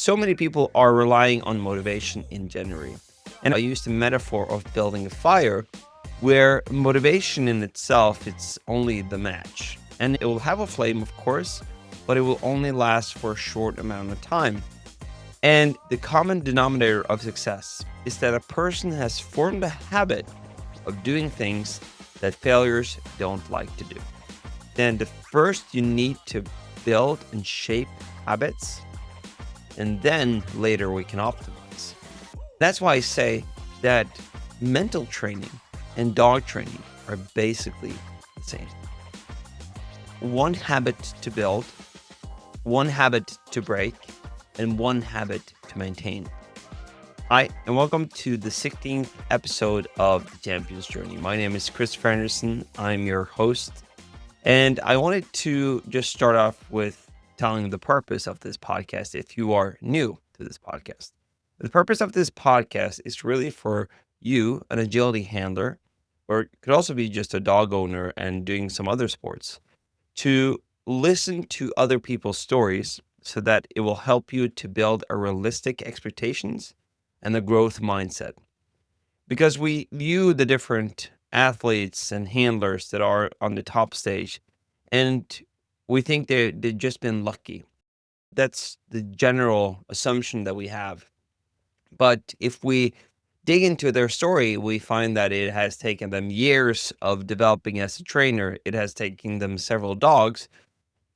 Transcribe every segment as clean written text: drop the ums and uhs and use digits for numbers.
So many people are relying on motivation in January. And I use the metaphor of building a fire where motivation in itself, it's only the match. And it will have a flame, of course, but it will only last for a short amount of time. And the common denominator of success is that a person has formed a habit of doing things that failures don't like to do. Then the first you need to build and shape habits, and then later we can optimize. That's why I say that mental training and dog training are basically the same. One habit to build, one habit to break, and one habit to maintain. Hi, and welcome to the 16th episode of The Champion's Journey. My name is Christoffer Endresen. I'm your host, and I wanted to just start off with telling the purpose of this podcast if you are new to this podcast. The purpose of this podcast is really for you, an agility handler, or it could also be just a dog owner and doing some other sports, to listen to other people's stories so that it will help you to build a realistic expectations and a growth mindset. Because we view the different athletes and handlers that are on the top stage, and we think they've just been lucky. That's the general assumption that we have. But if we dig into their story, we find that it has taken them years of developing as a trainer. It has taken them several dogs,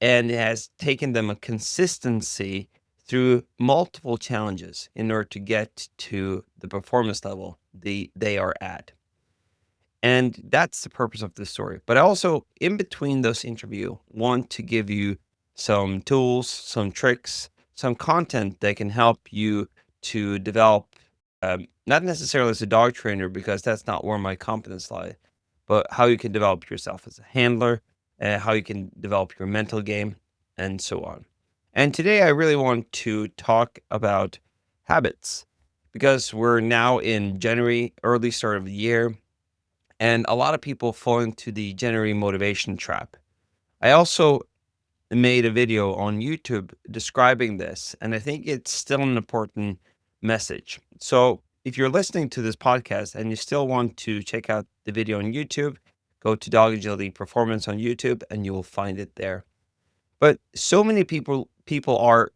and it has taken them a consistency through multiple challenges in order to get to the performance level they are at. And that's the purpose of this story. But I also, in between those interview, want to give you some tools, some tricks, some content that can help you to develop, not necessarily as a dog trainer, because that's not where my competence lies, but how you can develop yourself as a handler, how you can develop your mental game, and so on. And today I really want to talk about habits because we're now in January, early start of the year, and a lot of people fall into the January motivation trap. I also made a video on YouTube describing this, and I think it's still an important message. So if you're listening to this podcast and you still want to check out the video on YouTube, go to Dog Agility Performance on YouTube and you will find it there. But so many people are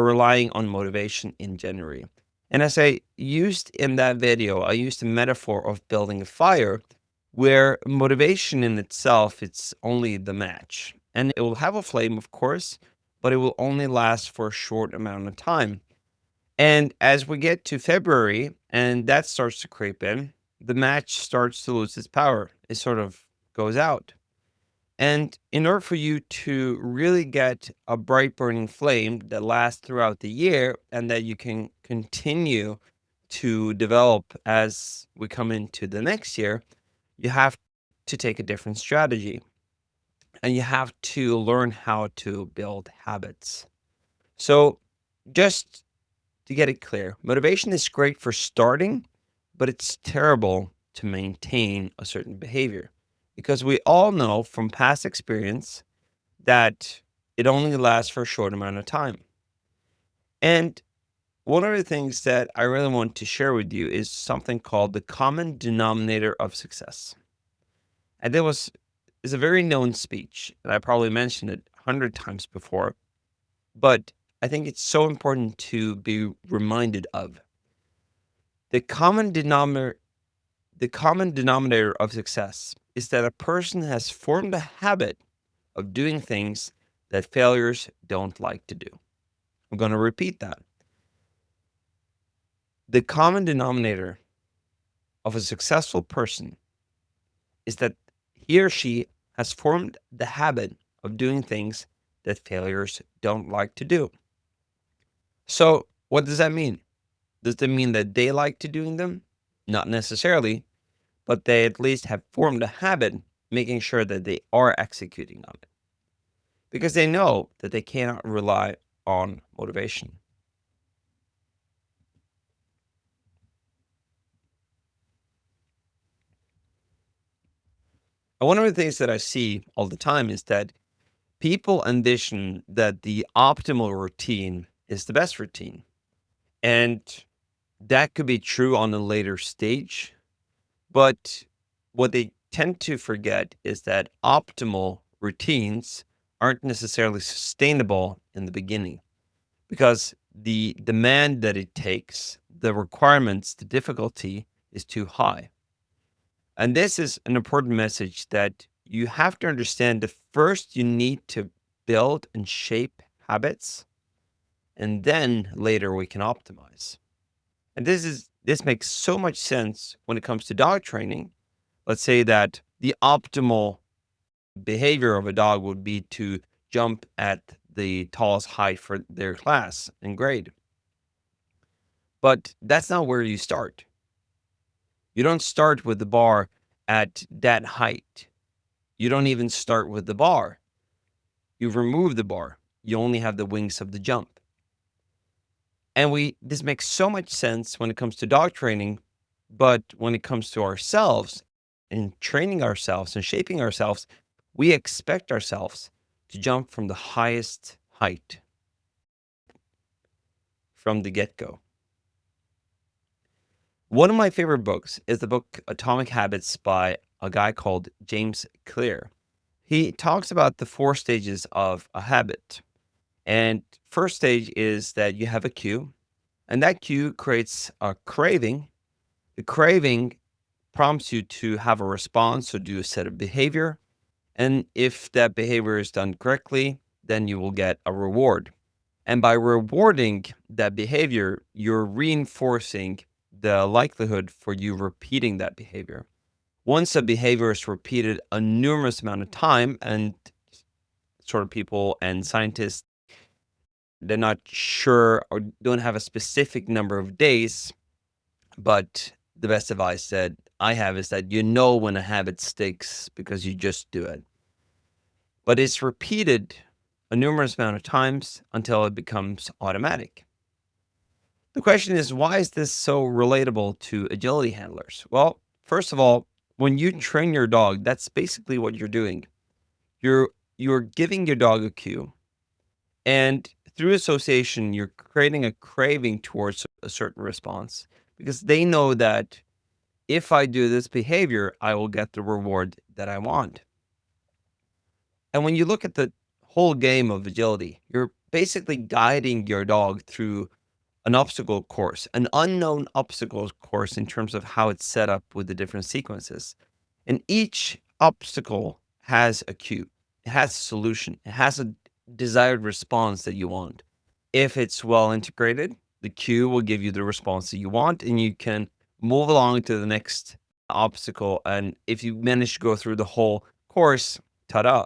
relying on motivation in January. And as I used in that video, I used a metaphor of building a fire where motivation in itself, it's only the match. And it will have a flame, of course, but it will only last for a short amount of time. And as we get to February and that starts to creep in, the match starts to lose its power. It sort of goes out. And in order for you to really get a bright burning flame that lasts throughout the year and that you can continue to develop as we come into the next year, you have to take a different strategy and you have to learn how to build habits. So, just to get it clear, motivation is great for starting, but it's terrible to maintain a certain behavior because we all know from past experience that it only lasts for a short amount of time. And one of the things that I really want to share with you is something called the common denominator of success. And there is a very known speech, and I probably mentioned it 100 times before, but I think it's so important to be reminded of. The common denominator of success is that a person has formed a habit of doing things that failures don't like to do. I'm going to repeat that. The common denominator of a successful person is that he or she has formed the habit of doing things that failures don't like to do. So, what does that mean? Does that mean that they like to doing them? Not necessarily, but they at least have formed a habit making sure that they are executing on it because they know that they cannot rely on motivation. And one of the things that I see all the time is that People envision that the optimal routine is the best routine. And that could be true on a later stage. But what they tend to forget is that optimal routines aren't necessarily sustainable in the beginning because the demand that it takes, the requirements, the difficulty is too high. And this is an important message that you have to understand that first you need to build and shape habits, and then later we can optimize. And this makes so much sense when it comes to dog training. Let's say that the optimal behavior of a dog would be to jump at the tallest height for their class and grade. But that's not where you start. You don't start with the bar at that height. You don't even start with the bar. You remove the bar. You only have the wings of the jump. And this makes so much sense when it comes to dog training, but when it comes to ourselves and training ourselves and shaping ourselves, we expect ourselves to jump from the highest height from the get-go. One of my favorite books is the book Atomic Habits by a guy called James Clear. He talks about the 4 stages of a habit. And first stage is that you have a cue, and that cue creates a craving. The craving prompts you to have a response or do a set of behavior. And if that behavior is done correctly, then you will get a reward. And by rewarding that behavior, you're reinforcing the likelihood for you repeating that behavior. Once a behavior is repeated a numerous amount of time, and sort of people and scientists, they're not sure or don't have a specific number of days, but the best advice that I have is that you know when a habit sticks because you just do it. But it's repeated a numerous amount of times until it becomes automatic. The question is, why is this so relatable to agility handlers? Well, first of all, when you train your dog, that's basically what you're doing. You're giving your dog a cue, and through association, you're creating a craving towards a certain response because they know that if I do this behavior, I will get the reward that I want. And when you look at the whole game of agility, you're basically guiding your dog through an obstacle course, an unknown obstacle course in terms of how it's set up with the different sequences. And each obstacle has a cue, it has a solution, it has a desired response that you want. If it's well integrated, the cue will give you the response that you want, and you can move along to the next obstacle. And if you manage to go through the whole course, ta-da,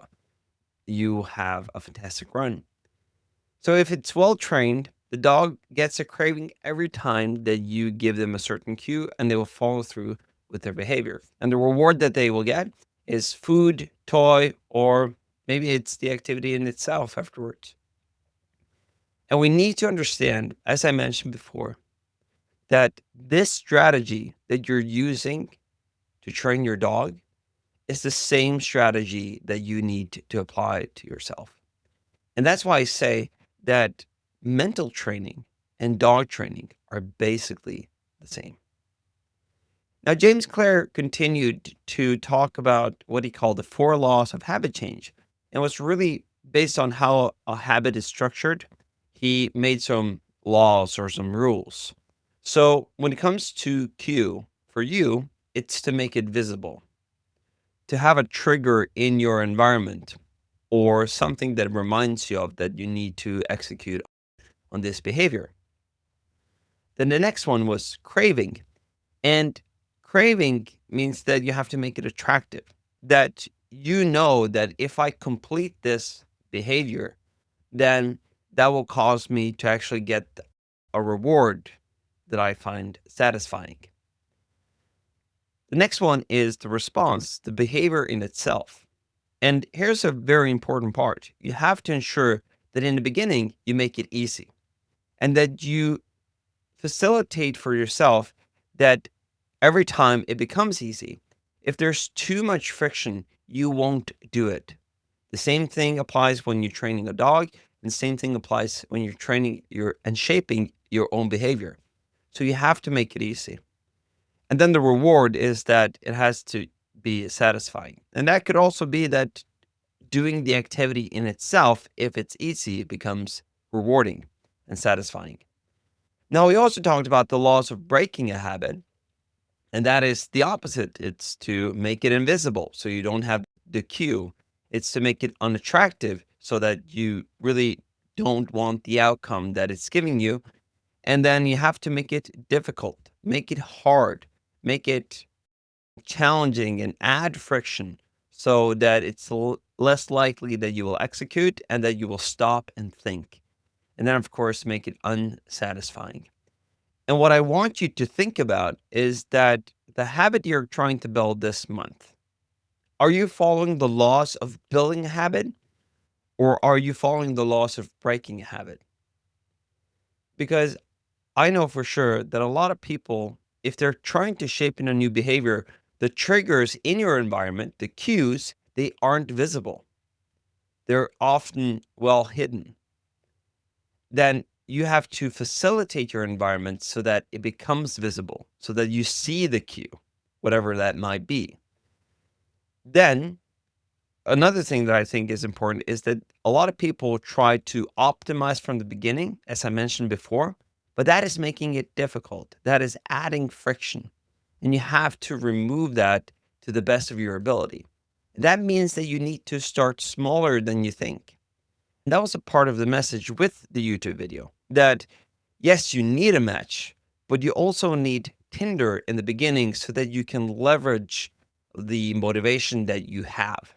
you have a fantastic run. So if it's well trained, the dog gets a craving every time that you give them a certain cue, and they will follow through with their behavior. And the reward that they will get is food, toy, or maybe it's the activity in itself afterwards. And we need to understand, as I mentioned before, that this strategy that you're using to train your dog is the same strategy that you need to apply to yourself. And that's why I say that mental training and dog training are basically the same. Now, James Clear continued to talk about what he called the 4 laws of habit change. And was really based on how a habit is structured. He made some laws or some rules. So when it comes to cue, for you, it's to make it visible, to have a trigger in your environment or something that reminds you of that you need to execute on this behavior. Then the next one was craving. And craving means that you have to make it attractive, that you know that if I complete this behavior, then that will cause me to actually get a reward that I find satisfying. The next one is the response, the behavior in itself. And here's a very important part. You have to ensure that in the beginning, you make it easy and that you facilitate for yourself that every time it becomes easy. If there's too much friction, you won't do it. The same thing applies when you're training a dog, and the same thing applies when you're training your and shaping your own behavior. So you have to make it easy. And then the reward is that it has to be satisfying. And that could also be that doing the activity in itself, if it's easy, it becomes rewarding and satisfying. Now, we also talked about the laws of breaking a habit, and that is the opposite. It's to make it invisible so you don't have the cue. It's to make it unattractive so that you really don't want the outcome that it's giving you. And then you have to make it difficult, make it hard, make it challenging and add friction so that it's less likely that you will execute and that you will stop and think. And then, of course, make it unsatisfying. And what I want you to think about is that the habit you're trying to build this month, are you following the laws of building a habit, or are you following the laws of breaking a habit? Because I know for sure that a lot of people, if they're trying to shape in a new behavior, the triggers in your environment, the cues, they aren't visible. They're often well hidden. Then you have to facilitate your environment so that it becomes visible, so that you see the cue, whatever that might be. Then another thing that I think is important is that a lot of people try to optimize from the beginning, as I mentioned before, but that is making it difficult. That is adding friction. And you have to remove that to the best of your ability. That means that you need to start smaller than you think. And that was a part of the message with the YouTube video that yes, you need a match, but you also need Tinder in the beginning so that you can leverage the motivation that you have.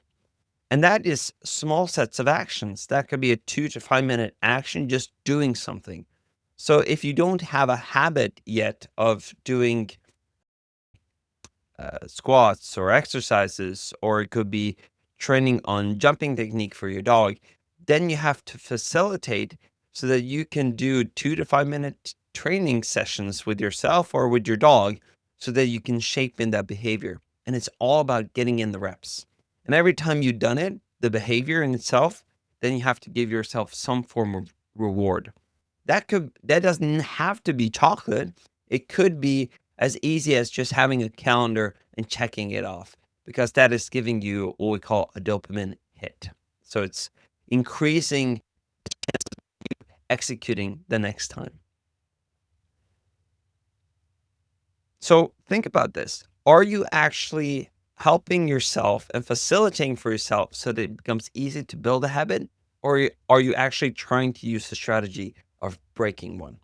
And that is small sets of actions. That could be a 2 to 5 minute action, just doing something. So if you don't have a habit yet of doing squats or exercises, or it could be training on jumping technique for your dog, then you have to facilitate so that you can do 2 to 5 minute training sessions with yourself or with your dog so that you can shape in that behavior. And it's all about getting in the reps. And every time you've done it, the behavior in itself, then you have to give yourself some form of reward. That doesn't have to be chocolate. It could be as easy as just having a calendar and checking it off, because that is giving you what we call a dopamine hit. So it's increasing executing the next time. So think about this. Are you actually helping yourself and facilitating for yourself so that it becomes easy to build a habit? Or are you actually trying to use the strategy of breaking one?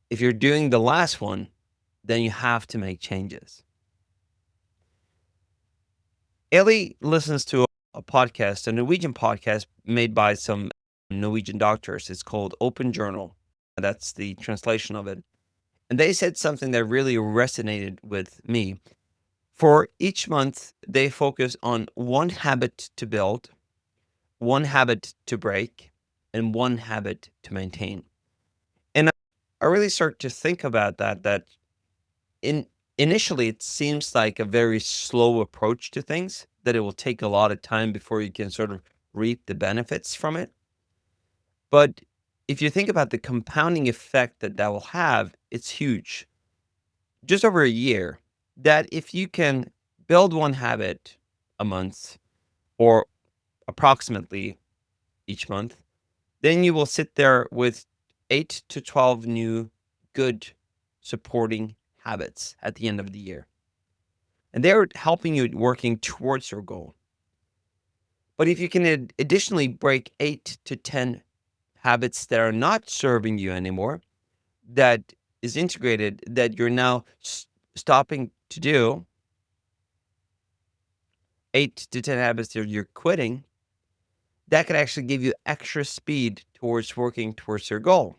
If you're doing the last one, then you have to make changes. Ellie listens to a podcast, a Norwegian podcast made by some Norwegian doctors. It's called Open Journal. That's the translation of it. And they said something that really resonated with me. For each month, they focus on one habit to build, one habit to break, and one habit to maintain. And I really start to think about that in initially it seems like a very slow approach to things, that it will take a lot of time before you can sort of reap the benefits from it. But if you think about the compounding effect that that will have, it's huge. Just over a year, that if you can build one habit a month or approximately each month, then you will sit there with 8 to 12 new good supporting habits at the end of the year. And they're helping you working towards your goal. But if you can additionally break 8 to 10 habits that are not serving you anymore, that is integrated, that you're now stopping to do, 8 to 10 habits that you're quitting, that could actually give you extra speed towards working towards your goal.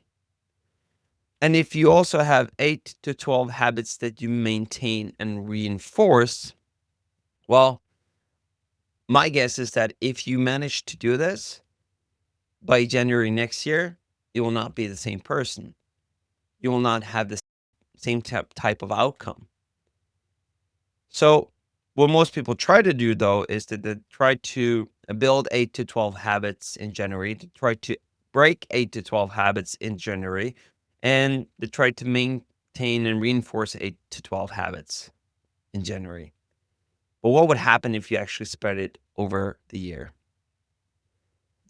And if you also have 8 to 12 habits that you maintain and reinforce, well, my guess is that if you manage to do this by January next year, you will not be the same person. You will not have the same type of outcome. So What most people try to do, though, is that they try to build 8 to 12 habits in January, to try to break 8 to 12 habits in January, and they try to maintain and reinforce 8 to 12 habits in January. But what would happen if you actually spread it over the year?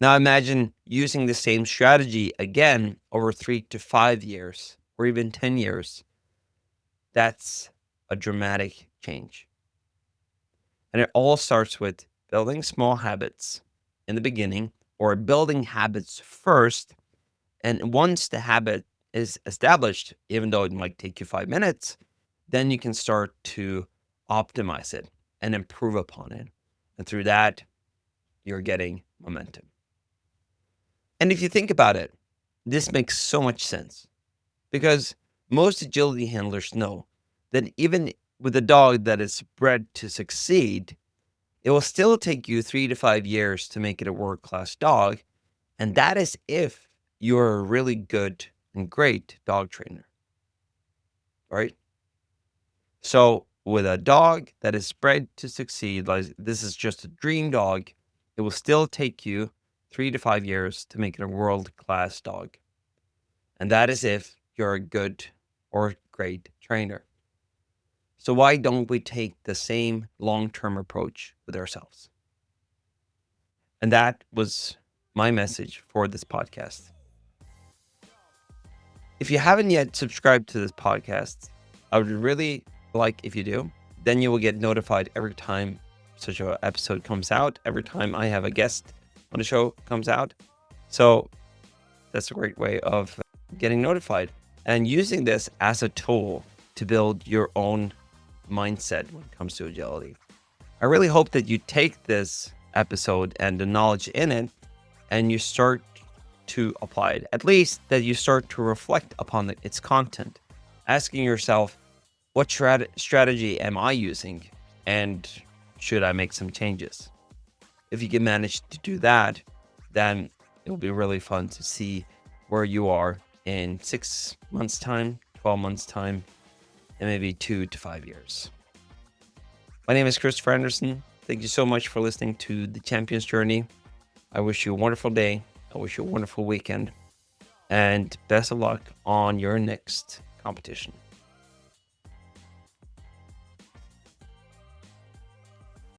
Now imagine using the same strategy again over 3 to 5 years or even 10 years. That's a dramatic change. And it all starts with building small habits in the beginning or building habits first. And once the habit is established, even though it might take you 5 minutes, then you can start to optimize it and improve upon it. And through that, you're getting momentum. And if you think about it, this makes so much sense because most agility handlers know that even with a dog that is bred to succeed, it will still take you 3 to 5 years to make it a world-class dog, and that is if you're a really good and great dog trainer, right? So with a dog that is bred to succeed, like this is just a dream dog, it will still take you 3 to 5 years to make it a world-class dog. And that is if you're a good or great trainer. So why don't we take the same long-term approach with ourselves? And that was my message for this podcast. If you haven't yet subscribed to this podcast, I would really like if you do. Then you will get notified every time such an episode comes out, every time I have a guest on the show comes out. So that's a great way of getting notified and using this as a tool to build your own mindset when it comes to agility. I really hope that you take this episode and the knowledge in it and you start to apply it. At least that you start to reflect upon its content, asking yourself, what strategy am I using and should I make some changes? If you can manage to do that, then it'll be really fun to see where you are in 6 months' time, 12 months' time, and maybe 2 to 5 years. My name is Christoffer Endresen. Thank you so much for listening to The Champion's Journey. I wish you a wonderful day. I wish you a wonderful weekend. And best of luck on your next competition.